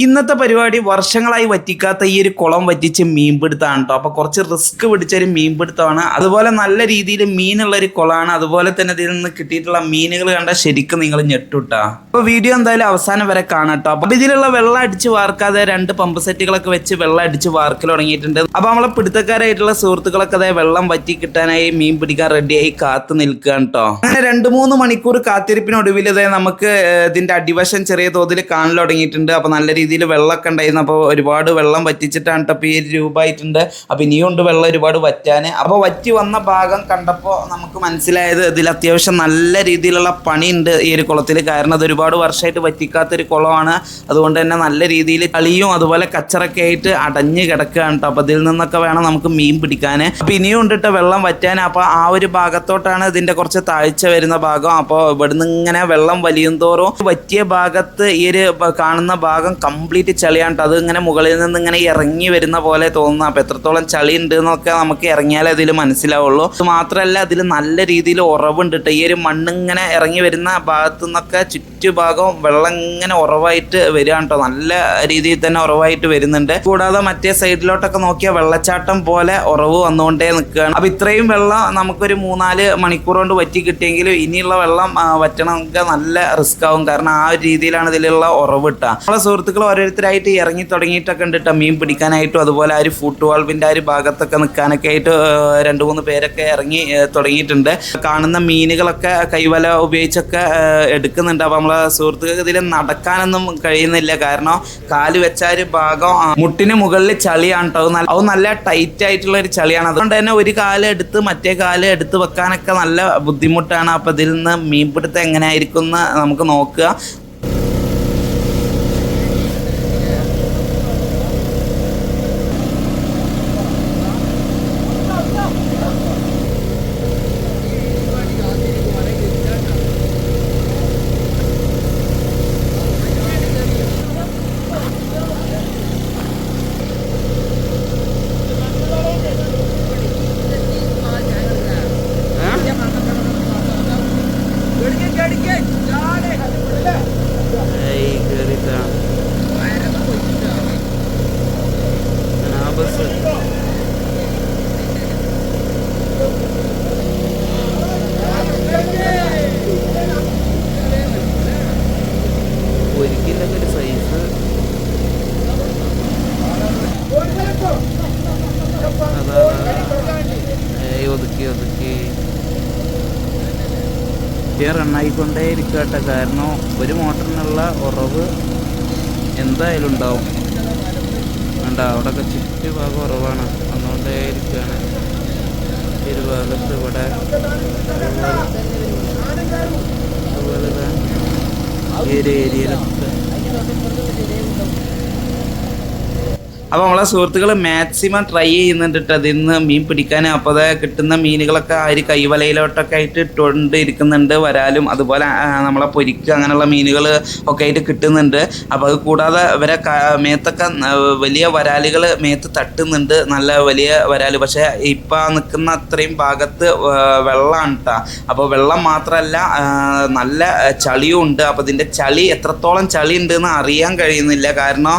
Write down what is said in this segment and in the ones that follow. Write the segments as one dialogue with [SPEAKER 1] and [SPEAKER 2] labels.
[SPEAKER 1] ഇന്നത്തെ പരിപാടി വർഷങ്ങളായി വറ്റിക്കാത്ത ഈ ഒരു കുളം വറ്റിച്ച് മീൻപിടുത്തമാണ് കേട്ടോ. അപ്പോൾ കുറച്ച് റിസ്ക് പിടിച്ചൊരു മീൻപിടുത്തമാണ്. അതുപോലെ നല്ല രീതിയിൽ മീനുള്ളൊരു കുളമാണ്. അതുപോലെ തന്നെ ഇതിൽ നിന്ന് കിട്ടിയിട്ടുള്ള മീനുകൾ കണ്ടാൽ ശരിക്കും നിങ്ങൾ ഞെട്ടുട്ടാ. അപ്പോൾ വീഡിയോ എന്തായാലും അവസാനം വരെ കാണാം കേട്ടോ. അപ്പോൾ ഇതിലുള്ള വെള്ളം അടിച്ച് വാർക്കാതെ 2 പമ്പ് സെറ്റുകളൊക്കെ വെച്ച് വെള്ളം അടിച്ച് വാർക്കൽ തുടങ്ങിയിട്ടുണ്ട്. അപ്പോൾ നമ്മളെ പിടുത്തക്കാരായിട്ടുള്ള സുഹൃത്തുക്കളൊക്കെ അതായത് വെള്ളം വറ്റി കിട്ടാനായി മീൻ പിടിക്കാൻ റെഡിയായി കാത്തു നിൽക്കുകയാണ് കേട്ടോ. അങ്ങനെ 2-3 മണിക്കൂർ കാത്തിരിപ്പിനൊടുവിൽ നമുക്ക് ഇതിൻ്റെ അടിവശം ചെറിയ തോതിൽ കാണൽ തുടങ്ങിയിട്ടുണ്ട്. അപ്പോൾ നല്ല രീതിയിൽ വെള്ളമൊക്കെ ഉണ്ടായിരുന്നു. അപ്പോൾ ഒരുപാട് വെള്ളം വറ്റിച്ചിട്ടാണ് കേട്ടോ. ഇപ്പോൾ ഈ രൂപമായിട്ടുണ്ട്. അപ്പോൾ ഇനിയും ഉണ്ട് വെള്ളം ഒരുപാട് വറ്റാൻ. അപ്പോൾ വറ്റി വന്ന ഭാഗം കണ്ടപ്പോൾ നമുക്ക് മനസ്സിലായത് ഇതിൽ അത്യാവശ്യം നല്ല രീതിയിലുള്ള പണിയുണ്ട് ഈ ഒരു കുളത്തിൽ. കാരണം അത് ഒരുപാട് വർഷമായിട്ട് വറ്റിക്കാത്തൊരു കുളമാണ്. അതുകൊണ്ട് തന്നെ നല്ല രീതിയിൽ കളിയും അതുപോലെ കച്ചറൊക്കെ ആയിട്ട് അടഞ്ഞ് കിടക്കുകയാണ് കേട്ടോ. അപ്പോൾ ഇതിൽ നിന്നൊക്കെ വേണം നമുക്ക് മീൻ പിടിക്കാൻ. അപ്പോൾ ഇനിയും ഉണ്ട് കേട്ടോ വെള്ളം വറ്റാൻ. അപ്പോൾ ആ ഒരു ഭാഗത്തോട്ടാണ് ഇതിൻ്റെ കുറച്ച് താഴ്ച വരുന്ന ഭാഗം. അപ്പോൾ ഇവിടുന്ന് ഇങ്ങനെ വെള്ളം വലിയും തോറും വറ്റിയ ഭാഗത്ത് ഈ ഒരു കാണുന്ന ഭാഗം കംപ്ലീറ്റ് ചളിയാണ്. അത് ഇങ്ങനെ മുകളിൽ നിന്ന് ഇങ്ങനെ ഇറങ്ങി വരുന്ന പോലെ തോന്നുന്നു. അപ്പോൾ എത്രത്തോളം ചളി ഉണ്ട് എന്നൊക്കെ നമുക്ക് ഇറങ്ങിയാലേ അതിൽ മനസ്സിലാവുള്ളൂ. അത് മാത്രമല്ല അതിൽ നല്ല രീതിയിൽ ഉറവുണ്ട് കേട്ടോ. ഈ ഒരു മണ്ണിങ്ങനെ ഇറങ്ങി വരുന്ന ഭാഗത്തു നിന്നൊക്കെ ചുറ്റുഭാഗം വെള്ളം ഇങ്ങനെ ഉറവായിട്ട് വരികയാണ് കേട്ടോ. നല്ല രീതിയിൽ തന്നെ ഉറവായിട്ട് വരുന്നുണ്ട്. കൂടാതെ മറ്റേ സൈഡിലോട്ടൊക്കെ നോക്കിയാൽ വെള്ളച്ചാട്ടം പോലെ ഉറവ് വന്നുകൊണ്ടേ നിൽക്കുകയാണ്. അപ്പോൾ ഇത്രയും വെള്ളം നമുക്കൊരു 3-4 മണിക്കൂർ കൊണ്ട് വറ്റി കിട്ടിയെങ്കിലും ഇനിയുള്ള വെള്ളം വറ്റണമെങ്കിൽ നല്ല റിസ്ക് ആവും. കാരണം ആ ഒരു രീതിയിലാണ് ഇതിലുള്ള ഉറവ് കിട്ടുക. നമ്മളെ സുഹൃത്തുക്കൾ ഓരോരുത്തരായിട്ട് ഇറങ്ങി തുടങ്ങിയിട്ടൊക്കെ ഉണ്ട് കേട്ടോ മീൻ പിടിക്കാനായിട്ടും. അതുപോലെ ആ ഒരു ഫുട് വാൾവിൻ്റെ ആ ഒരു ഭാഗത്തൊക്കെ നിൽക്കാനൊക്കെ ആയിട്ട് 2-3 പേരൊക്കെ ഇറങ്ങി തുടങ്ങിയിട്ടുണ്ട്. കാണുന്ന മീനുകളൊക്കെ കൈവല ഉപയോഗിച്ചൊക്കെ എടുക്കുന്നുണ്ട്. അപ്പോൾ നമ്മളെ സുഹൃത്തുക്കൾക്ക് ഇതിൽ നടക്കാനൊന്നും കഴിയുന്നില്ല. കാരണം കാല് വെച്ച ഒരു ഭാഗം മുട്ടിന് മുകളിൽ ചളിയാണ് കേട്ടോ. അത് നല്ല ടൈറ്റ് ആയിട്ടുള്ള ഒരു ചളിയാണ്. അതുകൊണ്ട് തന്നെ ഒരു കാല് എടുത്ത് മറ്റേ കാല് എടുത്ത് വെക്കാനൊക്കെ നല്ല ബുദ്ധിമുട്ടാണ്. അപ്പോൾ ഇതിൽ നിന്ന് മീൻപിടുത്തം എങ്ങനെയായിരിക്കും എന്ന് നമുക്ക് നോക്കുക. ഒരിക്കലൊക്കെ ഒരു സൈസ് ഒതുക്കി റണ്ണായിക്കൊണ്ടേ ഇരിക്കട്ടെ. കാരണം ഒരു മോട്ടറിനുള്ള ഉറവ് എന്തായാലും ഉണ്ടാവും. വേണ്ട അവിടെയൊക്കെ ചുറ്റുഭാഗം ഉറവാണ് വന്നുകൊണ്ടേ ഇരിക്കുകയാണ്. ഈ ഒരു ഭാഗത്ത് ഇവിടെ അതുപോലെ ഈ ഒരു ഏരിയയിലൊക്കെ. അപ്പോൾ നമ്മളെ സുഹൃത്തുക്കൾ മാക്സിമം ട്രൈ ചെയ്യുന്നുണ്ട് കേട്ടോ അതിൽ നിന്ന് മീൻ പിടിക്കാൻ. അപ്പോൾ അത് കിട്ടുന്ന മീനുകളൊക്കെ ആ ഒരു കൈവലയിലോട്ടൊക്കെ ആയിട്ട് ഇട്ടുകൊണ്ട് ഇരിക്കുന്നുണ്ട്. വരാലും അതുപോലെ നമ്മളെ പൊരിക്ക് അങ്ങനെയുള്ള മീനുകൾ ഒക്കെ ആയിട്ട് കിട്ടുന്നുണ്ട്. അപ്പോൾ അത് കൂടാതെ ഇവരെ മേത്തൊക്കെ വലിയ വരാലുകൾ മേത്ത് തട്ടുന്നുണ്ട്. നല്ല വലിയ വരാൽ. പക്ഷേ ഇപ്പം നിൽക്കുന്ന അത്രയും ഭാഗത്ത് വെള്ളമാണ് കേട്ടോ. അപ്പോൾ വെള്ളം മാത്രമല്ല നല്ല ചളിയും ഉണ്ട്. അപ്പോൾ ഇതിൻ്റെ ചളി എത്രത്തോളം ചളി ഉണ്ടെന്ന് അറിയാൻ കഴിയുന്നില്ല. കാരണം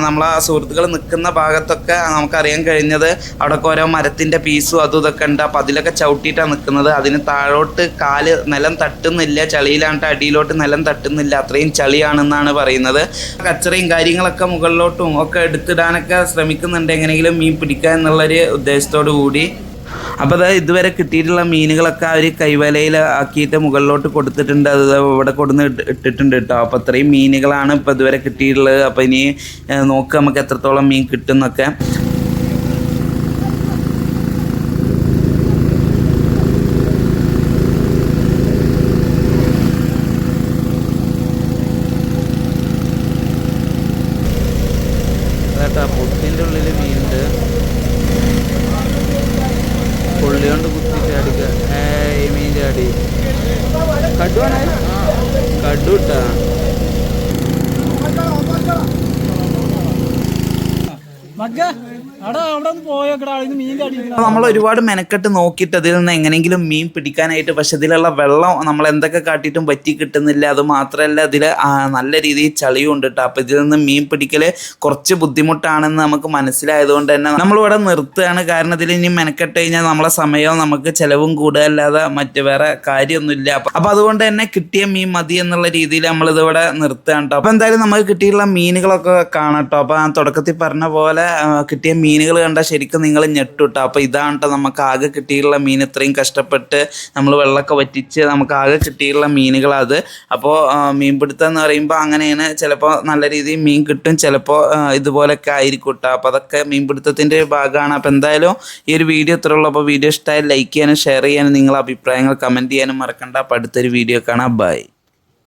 [SPEAKER 1] നമ്മളെ സുഹൃത്തുക്കൾ നിൽക്കുന്ന ഭാഗത്തൊക്കെ നമുക്കറിയാൻ കഴിഞ്ഞത് അവിടെയൊക്കെ ഓരോ മരത്തിൻ്റെ പീസും അതും ഇതൊക്കെ ഉണ്ട്. അപ്പോൾ അതിലൊക്കെ ചവിട്ടിയിട്ടാണ് നിൽക്കുന്നത്. അതിന് താഴോട്ട് കാല് നിലം തട്ടുന്നില്ല. ചളിയിലാണ്ട് അടിയിലോട്ട് നിലം തട്ടുന്നില്ല. അത്രയും ചളിയാണെന്നാണ് പറയുന്നത്. കച്ചറയും കാര്യങ്ങളൊക്കെ മുകളിലോട്ടും ഒക്കെ എടുത്തിടാനൊക്കെ ശ്രമിക്കുന്നുണ്ട് എങ്ങനെയെങ്കിലും മീൻ പിടിക്കുക എന്നുള്ളൊരു ഉദ്ദേശത്തോടു കൂടി. അപ്പോൾ അത് ഇതുവരെ കിട്ടിയിട്ടുള്ള മീനുകളൊക്കെ അവർ കൈവലയിൽ ആക്കിയിട്ട് മുകളിലോട്ട് കൊടുത്തിട്ടുണ്ട്. അത് ഇവിടെ കൊടുന്ന് ഇട്ടിട്ടുണ്ട് കേട്ടോ. അപ്പോൾ അത്രയും മീനുകളാണ് ഇപ്പോൾ ഇതുവരെ കിട്ടിയിട്ടുള്ളത്. അപ്പോൾ ഇനി നോക്കുക നമുക്ക് എത്രത്തോളം മീൻ കിട്ടുന്നൊക്കെ. കേട്ടോ പൊട്ടിൻ്റെ ഉള്ളിൽ മീനുണ്ട്. പുള്ളി കൊണ്ട് കുത്തി ചാടിക്കുക. മീൻ ചാടി കടുവാണ്. കടു ഇട്ടാ നമ്മൾ ഒരുപാട് മെനക്കെട്ട് നോക്കിയിട്ട് അതിൽ നിന്ന് എങ്ങനെയെങ്കിലും മീൻ പിടിക്കാനായിട്ട്, പക്ഷെ ഇതിലുള്ള വെള്ളം നമ്മൾ എന്തൊക്കെ കാട്ടിയിട്ടും പറ്റി കിട്ടുന്നില്ല. അത് മാത്രമല്ല ഇതിൽ നല്ല രീതിയിൽ ചളിയും ഉണ്ട് കേട്ടോ. അപ്പം ഇതിൽ നിന്ന് മീൻ പിടിക്കൽ കുറച്ച് ബുദ്ധിമുട്ടാണെന്ന് നമുക്ക് മനസ്സിലായതുകൊണ്ട് തന്നെ നമ്മളിവിടെ നിർത്തുകയാണ്. കാരണം ഇതിൽ ഇനി മെനക്കെട്ട് കഴിഞ്ഞാൽ നമ്മളെ സമയവും നമുക്ക് ചിലവും കൂടുകയല്ലാതെ മറ്റ് വേറെ കാര്യമൊന്നുമില്ല. അപ്പം അതുകൊണ്ട് തന്നെ കിട്ടിയ മീൻ മതി എന്നുള്ള രീതിയിൽ നമ്മളിതിവിടെ നിർത്തുകയാണ് കേട്ടോ. അപ്പം എന്തായാലും നമുക്ക് കിട്ടിയിട്ടുള്ള മീനുകളൊക്കെ കാണാം കേട്ടോ. അപ്പം ഞാൻ തുടക്കത്തിൽ പറഞ്ഞ പോലെ കിട്ടിയ മീനുകൾ കണ്ടാൽ ശരിക്കും നിങ്ങൾ ഞെട്ടുട്ടോ. അപ്പോൾ ഇതാണ് കേട്ടോ നമുക്ക് ആകെ കിട്ടിയിട്ടുള്ള മീൻ. ഇത്രയും കഷ്ടപ്പെട്ട് നമ്മൾ വെള്ളമൊക്കെ വറ്റിച്ച് നമുക്ക് ആകെ കിട്ടിയിട്ടുള്ള മീനുകളത്. അപ്പോൾ മീൻപിടുത്തം എന്ന് പറയുമ്പോൾ അങ്ങനെയാണ്. ചിലപ്പോൾ നല്ല രീതിയിൽ മീൻ കിട്ടും, ചിലപ്പോൾ ഇതുപോലൊക്കെ ആയിരിക്കും കേട്ടോ. അപ്പോൾ അതൊക്കെ മീൻപിടുത്തത്തിൻ്റെ ഭാഗമാണ്. അപ്പോൾ എന്തായാലും ഈ ഒരു വീഡിയോ ഇത്രേ ഉള്ളൂ. അപ്പോൾ വീഡിയോ ഇഷ്ടമായി ലൈക്ക് ചെയ്യാനും ഷെയർ ചെയ്യാനും നിങ്ങളുടെ അഭിപ്രായങ്ങൾ കമൻറ്റ് ചെയ്യാനും മറക്കണ്ട. അപ്പോൾ അടുത്തൊരു വീഡിയോ കാണാം. ബൈ.